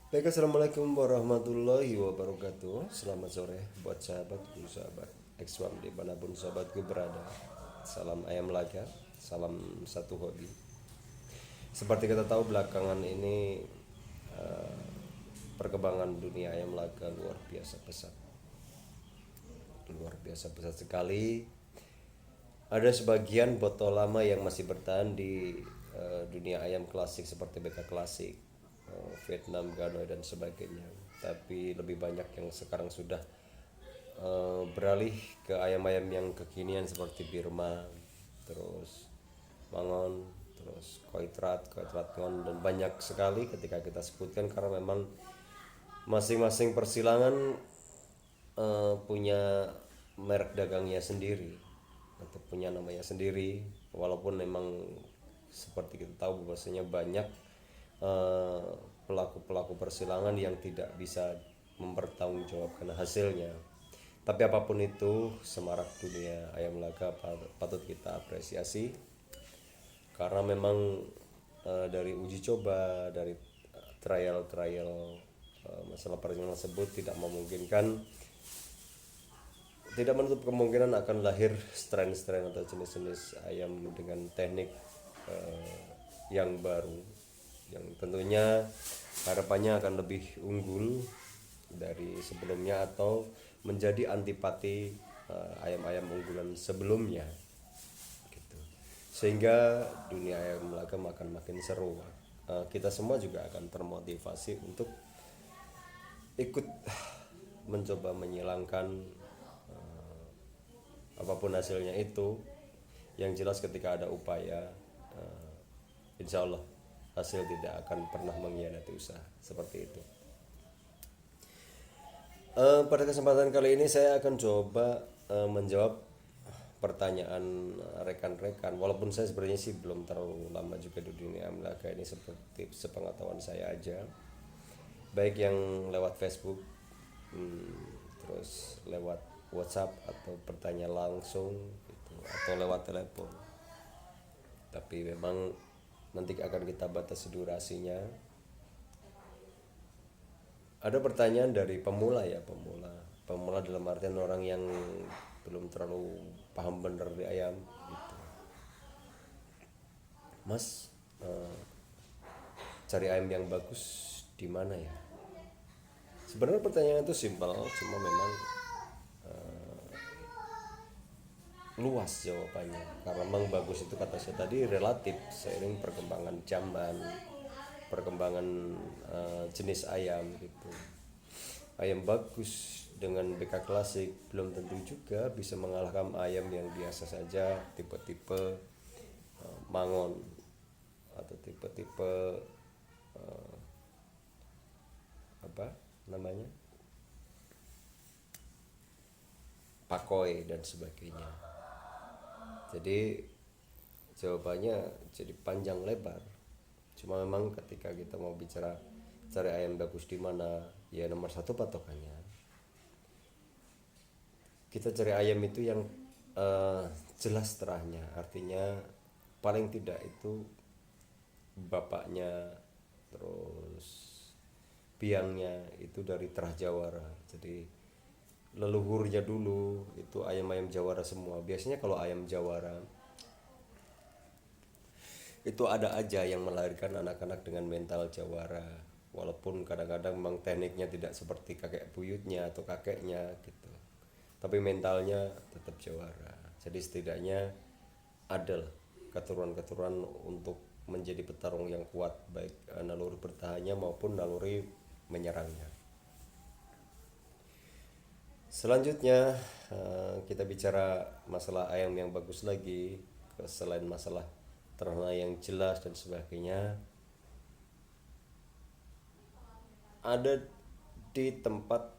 Baik, assalamualaikum warahmatullahi wabarakatuh. Selamat sore buat sahabatku, sahabat X1 dimanapun sahabatku berada. Salam ayam laga, salam satu hobi. Seperti kita tahu belakangan ini eh, perkembangan dunia ayam laga luar biasa pesat sekali. Ada sebagian botol lama yang masih bertahan di dunia ayam klasik seperti BK klasik, Vietnam, Hanoi dan sebagainya. Tapi lebih banyak yang sekarang sudah beralih ke ayam-ayam yang kekinian seperti Birma, terus Mangon, terus Koitrat, Koitrat Ngon dan banyak sekali ketika kita sebutkan karena memang masing-masing persilangan punya merek dagangnya sendiri atau punya namanya sendiri, walaupun memang seperti kita tahu bahwasanya banyak eh, pelaku-pelaku persilangan yang tidak bisa mempertanggungjawabkan hasilnya. Tapi apapun itu, semarak dunia ayam laga patut kita apresiasi karena memang dari uji coba, dari trial-trial masalah perjalanan tersebut tidak menutup kemungkinan akan lahir strain-strain atau jenis-jenis ayam dengan teknik yang baru, yang tentunya harapannya akan lebih unggul dari sebelumnya atau menjadi antipati ayam-ayam unggulan sebelumnya gitu. Sehingga dunia ayam lagam akan makin seru. Kita semua juga akan termotivasi untuk ikut mencoba menyilangkan apapun hasilnya itu. Yang jelas ketika ada upaya, insya Allah hasil tidak akan pernah mengkhianati usaha seperti itu. Pada kesempatan kali ini saya akan coba menjawab pertanyaan rekan-rekan, walaupun saya sebenarnya sih belum terlalu lama juga di dunia amlaga ini, seperti sepengetahuan saya aja, baik yang lewat Facebook, terus lewat WhatsApp atau bertanya langsung gitu, atau lewat telepon. Tapi memang nanti akan kita batasi durasinya. Ada pertanyaan dari pemula ya, pemula dalam artian orang yang belum terlalu paham bener di ayam gitu. Mas, cari ayam yang bagus di mana ya? Sebenarnya pertanyaan itu simpel, cuma memang luas jawabannya. Karena memang bagus itu kata saya tadi relatif seiring perkembangan zaman, perkembangan jenis ayam gitu. Ayam bagus dengan BK klasik belum tentu juga bisa mengalahkan ayam yang biasa saja, tipe-tipe mangon atau tipe-tipe apa namanya, pakoi dan sebagainya. Jadi jawabannya jadi panjang lebar. Cuma memang ketika kita mau bicara cari ayam bagus di mana, ya nomor satu patokannya kita cari ayam itu yang eh, jelas terahnya, artinya paling tidak itu bapaknya, terus biangnya itu dari terah jawara. Jadi leluhurnya dulu itu ayam-ayam jawara semua. Biasanya kalau ayam jawara itu ada aja yang melahirkan anak-anak dengan mental jawara, walaupun kadang-kadang memang tekniknya tidak seperti kakek buyutnya atau kakeknya gitu, tapi mentalnya tetap jawara. Jadi setidaknya ada keturunan-keturunan untuk menjadi petarung yang kuat, baik naluri bertahannya maupun naluri menyerangnya. Selanjutnya kita bicara masalah ayam yang bagus lagi, selain masalah ternak yang jelas dan sebagainya. Ada di tempat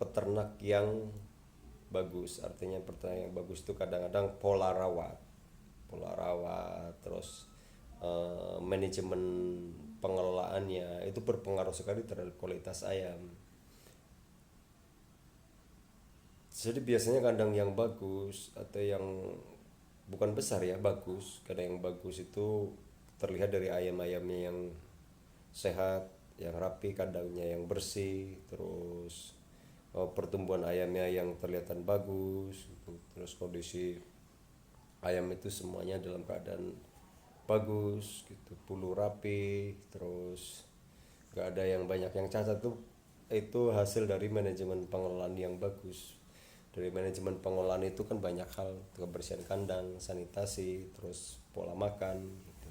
peternak yang bagus, artinya peternak yang bagus itu kadang-kadang pola rawat, terus manajemen pengelolaannya itu berpengaruh sekali terhadap kualitas ayam. Jadi biasanya kandang yang bagus atau yang bukan besar ya, bagus, kandang yang bagus itu terlihat dari ayam-ayamnya yang sehat, yang rapi, kandangnya yang bersih, terus pertumbuhan ayamnya yang kelihatan bagus gitu. Terus kondisi ayam itu semuanya dalam keadaan bagus gitu, bulu rapi, terus nggak ada yang banyak yang cacat tuh. Itu hasil dari manajemen pengelolaan yang bagus. Dari manajemen pengelolaan itu kan banyak hal, kebersihan kandang, sanitasi, terus pola makan gitu.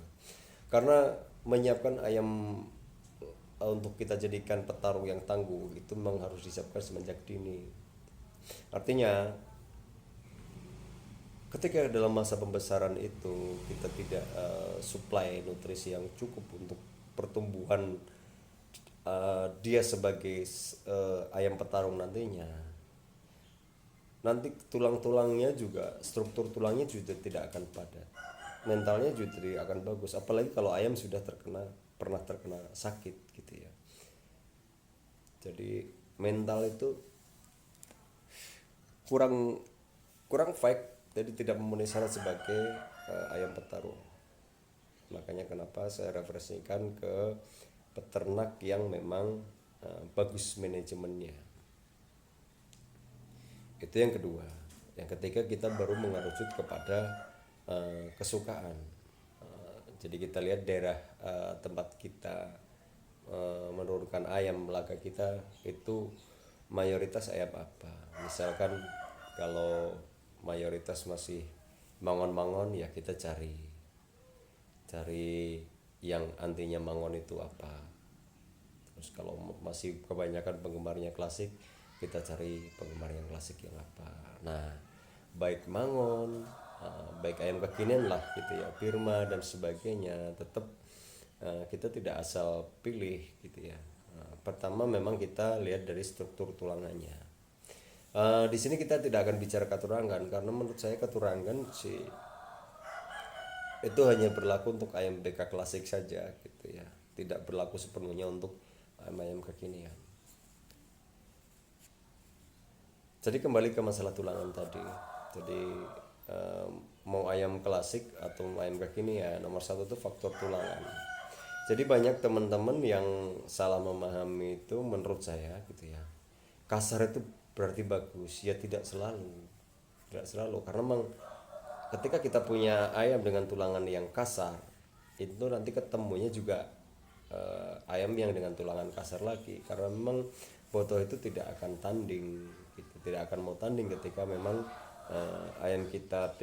Karena menyiapkan ayam untuk kita jadikan petarung yang tangguh itu memang harus disiapkan semenjak dini. Artinya ketika dalam masa pembesaran itu kita tidak supply nutrisi yang cukup untuk pertumbuhan dia sebagai ayam petarung nantinya, nanti tulang-tulangnya juga, struktur tulangnya juga tidak akan padat, mentalnya juga tidak akan bagus, apalagi kalau ayam sudah pernah terkena sakit gitu ya. Jadi mental itu kurang kurang fight, jadi tidak memenuhi syarat sebagai ayam petarung. Makanya kenapa saya referensikan ke peternak yang memang bagus manajemennya. Itu yang kedua. Yang ketiga, kita baru mengerucut kepada kesukaan. Jadi kita lihat daerah tempat kita menurunkan ayam laga kita itu mayoritas ayam apa. Misalkan kalau mayoritas masih mangon-mangon, ya kita cari yang antinya mangon itu apa. Terus kalau masih kebanyakan penggemarnya klasik, kita cari penggemar yang klasik yang apa. Nah, baik mangon, baik ayam kekinian lah gitu ya, Birma dan sebagainya, tetap kita tidak asal pilih gitu ya. Pertama memang kita lihat dari struktur tulangannya. Di sini kita tidak akan bicara keturangan, karena menurut saya keturangan sih itu hanya berlaku untuk ayam BK klasik saja gitu ya, tidak berlaku sepenuhnya untuk ayam kekinian. Jadi kembali ke masalah tulangan tadi. Jadi mau ayam klasik atau ayam kekinian, nomor satu itu faktor tulangan. Jadi banyak teman-teman yang salah memahami itu menurut saya gitu ya. Kasar itu berarti bagus, ya tidak selalu. Tidak selalu, karena memang ketika kita punya ayam dengan tulangan yang kasar, itu nanti ketemunya juga ayam yang dengan tulangan kasar lagi, karena memang boto itu tidak akan tanding gitu, tidak akan mau tanding ketika memang ayam kita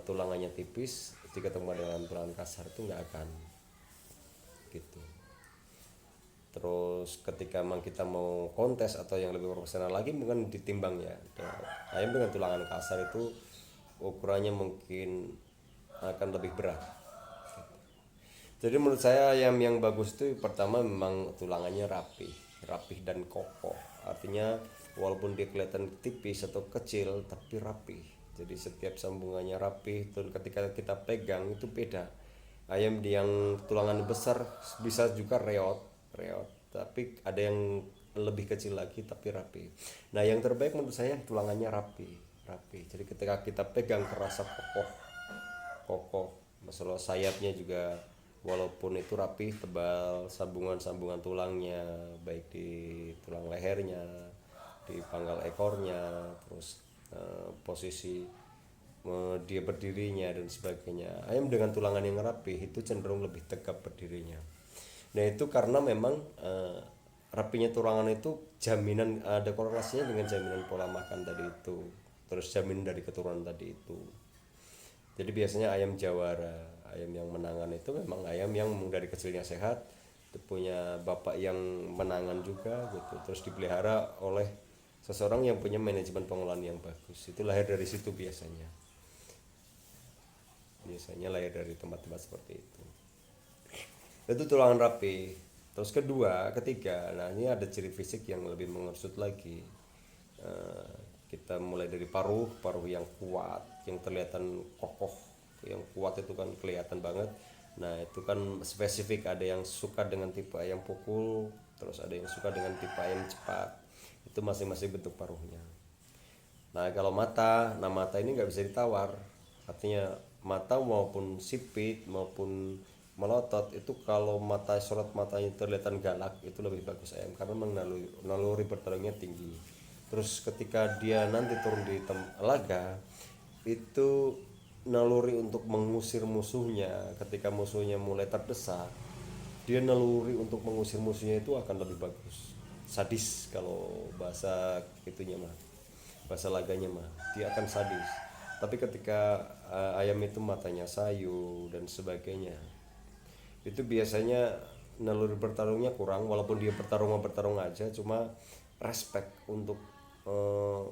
tulangannya tipis, jika ketemu dengan tulangan kasar itu nggak akan gitu. Terus ketika memang kita mau kontes atau yang lebih profesional lagi, mungkin ditimbang ya, ayam dengan tulangan kasar itu ukurannya mungkin akan lebih berat. Jadi menurut saya ayam yang bagus itu pertama memang tulangannya rapih dan kokoh. Artinya walaupun dia kelihatan tipis atau kecil tapi rapih. Jadi setiap sambungannya rapih, dan ketika kita pegang itu beda. Ayam yang tulangan besar bisa juga reot, tapi ada yang lebih kecil lagi tapi rapi. Nah, yang terbaik menurut saya tulangannya rapi. Jadi ketika kita pegang terasa kokoh. Masalah sayapnya juga walaupun itu rapi, tebal, sambungan-sambungan tulangnya baik di tulang lehernya, di pangkal ekornya, terus posisi dia berdirinya dan sebagainya. Ayam dengan tulangan yang rapi itu cenderung lebih tegap berdirinya. Nah, itu karena memang rapinya tulangan itu jaminan, ada korelasinya dengan jaminan pola makan tadi itu, terus jaminan dari keturunan tadi itu. Jadi biasanya ayam jawara, ayam yang menangan itu memang ayam yang dari kecilnya sehat, punya bapak yang menangan juga gitu, terus dipelihara oleh seseorang yang punya manajemen pengelolaan yang bagus. Itu lahir dari situ biasanya lahir dari tempat-tempat seperti itu tulangan rapi. Terus ketiga, nah ini ada ciri fisik yang lebih mengerucut lagi. Kita mulai dari paruh yang kuat, yang kelihatan kokoh, yang kuat itu kan kelihatan banget. Nah, itu kan spesifik, ada yang suka dengan tipe ayam pukul, terus ada yang suka dengan tipe ayam cepat. Itu masing-masing bentuk paruhnya. Nah, kalau mata ini nggak bisa ditawar. Artinya mata maupun sipit maupun melotot itu, kalau mata sorot matanya terlihat galak itu lebih bagus ayam, karena memang naluri bertarungnya tinggi. Terus ketika dia nanti turun di laga itu naluri untuk mengusir musuhnya, ketika musuhnya mulai terdesak dia naluri untuk mengusir musuhnya itu akan lebih bagus, sadis kalau bahasa itunya mah, bahasa laganya mah, dia akan sadis. Tapi ketika ayam itu matanya sayu dan sebagainya, itu biasanya naluri bertarungnya kurang, walaupun dia bertarung aja, cuma respect untuk eh,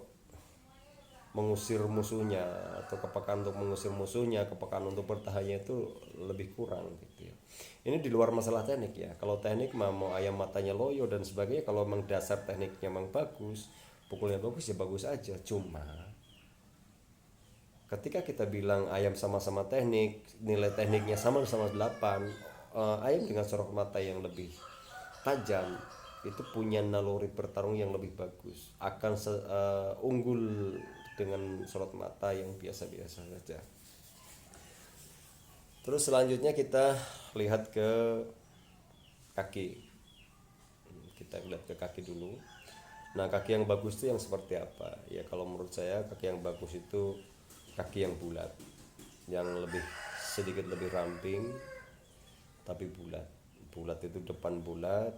mengusir musuhnya, atau kepekaan untuk mengusir musuhnya, kepekaan untuk bertahannya itu lebih kurang gitu ya. Ini di luar masalah teknik ya. Kalau teknik mau ayam matanya loyo dan sebagainya, kalau memang dasar tekniknya memang bagus, pukulnya bagus ya bagus aja. Cuma ketika kita bilang ayam sama-sama teknik, nilai tekniknya sama-sama 8, ayam dengan sorot mata yang lebih tajam itu punya naluri bertarung yang lebih bagus, akan unggul dengan sorot mata yang biasa-biasa saja. Terus selanjutnya kita lihat ke kaki. Kita lihat ke kaki dulu. Nah, kaki yang bagus itu yang seperti apa? Ya kalau menurut saya kaki yang bagus itu kaki yang bulat, yang sedikit lebih ramping tapi bulat. Bulat itu depan bulat,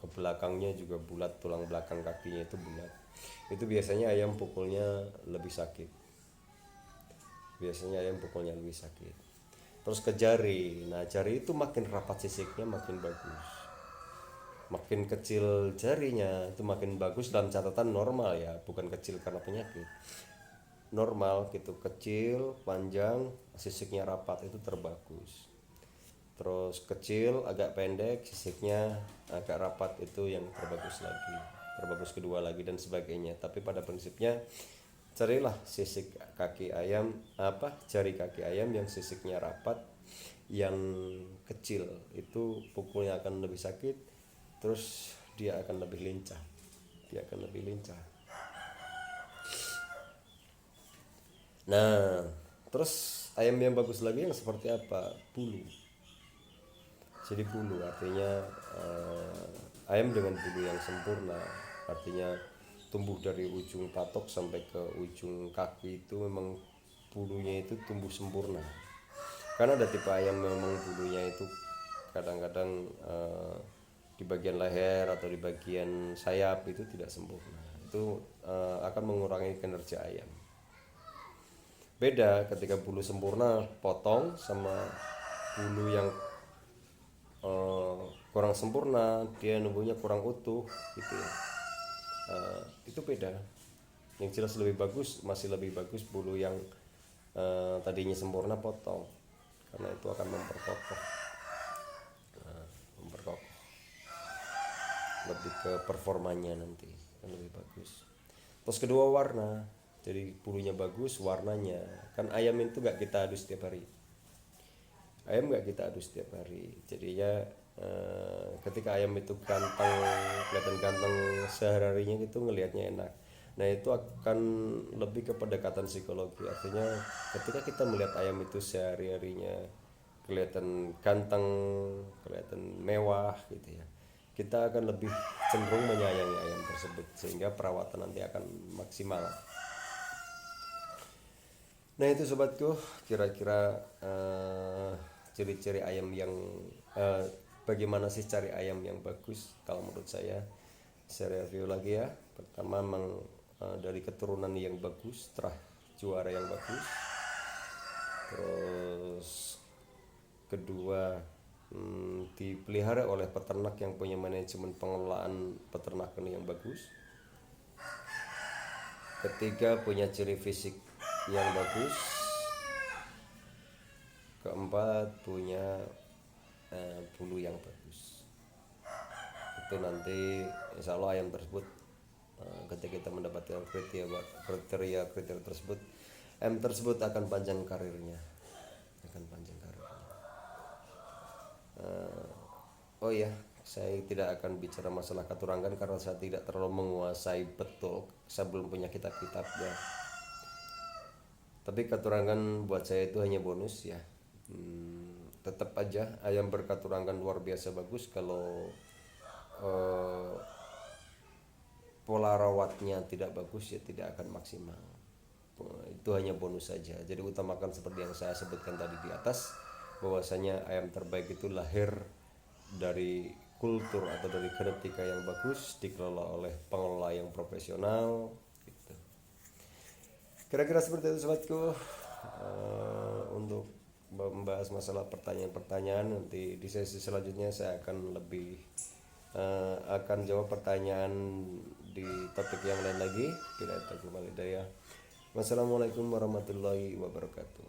ke belakangnya juga bulat, tulang belakang kakinya itu bulat. Itu biasanya ayam pukulnya lebih sakit. Biasanya ayam pukulnya lebih sakit. Terus ke jari. Nah, jari itu makin rapat sisiknya makin bagus. Makin kecil jarinya itu makin bagus, dalam catatan normal ya, bukan kecil karena penyakit. Normal gitu, kecil, panjang, sisiknya rapat itu terbagus. Terus kecil, agak pendek, sisiknya agak rapat itu yang terbagus lagi. Terbagus kedua lagi dan sebagainya. Tapi pada prinsipnya carilah sisik kaki ayam, jari kaki ayam yang sisiknya rapat, yang kecil, itu pukulnya akan lebih sakit. Terus dia akan lebih lincah. Nah, terus ayam yang bagus lagi yang seperti apa? Bulu. Jadi bulu artinya ayam dengan bulu yang sempurna, artinya tumbuh dari ujung patok sampai ke ujung kaki itu memang bulunya itu tumbuh sempurna. Karena ada tipe ayam memang bulunya itu kadang-kadang di bagian leher atau di bagian sayap itu tidak sempurna. Itu akan mengurangi kinerja ayam. Beda ketika bulu sempurna potong sama bulu yang kurang sempurna, dia numbuhnya kurang utuh gitu ya. Itu beda. Yang jelas masih lebih bagus bulu yang tadinya sempurna potong, karena itu akan memperkokoh lebih ke performanya, nanti kan lebih bagus. Terus kedua, warna. Jadi bulunya bagus, warnanya kan ayam itu gak kita adus setiap hari. Jadinya ketika ayam itu kelihatan ganteng sehari-harinya gitu, ngelihatnya enak. Nah, itu akan lebih ke pendekatan psikologi. Artinya ketika kita melihat ayam itu sehari-harinya kelihatan ganteng, kelihatan mewah gitu ya, kita akan lebih cenderung menyayangi ayam tersebut, sehingga perawatan nanti akan maksimal. Nah, itu sobatku, kira-kira ciri-ciri ayam yang bagaimana sih cari ayam yang bagus. Kalau menurut saya review lagi ya. Pertama, memang dari keturunan yang bagus, terah juara yang bagus. Terus kedua, dipelihara oleh peternak yang punya manajemen pengelolaan peternakan yang bagus. Ketiga, punya ciri fisik yang bagus. Keempat, punya bulu yang bagus. Itu nanti insya Allah ayam tersebut ketika kita mendapatkan kriteria tersebut, ayam tersebut akan panjang karirnya. Oh iya, saya tidak akan bicara masalah katurangan karena saya tidak terlalu menguasai betul, saya belum punya kitab-kitabnya. Tapi katurangan buat saya itu hanya bonus ya. tetap aja ayam berkaturangan luar biasa bagus kalau eh, pola rawatnya tidak bagus ya tidak akan maksimal. Itu hanya bonus saja. Jadi utamakan seperti yang saya sebutkan tadi di atas, bahwasanya ayam terbaik itu lahir dari kultur atau dari genetika yang bagus, dikelola oleh pengelola yang profesional gitu. Kira-kira seperti itu sobatku. Untuk membahas masalah pertanyaan-pertanyaan, nanti di sesi selanjutnya saya akan lebih akan jawab pertanyaan di topik yang lain lagi. Bila itu kembali daya. Wassalamualaikum warahmatullahi wabarakatuh.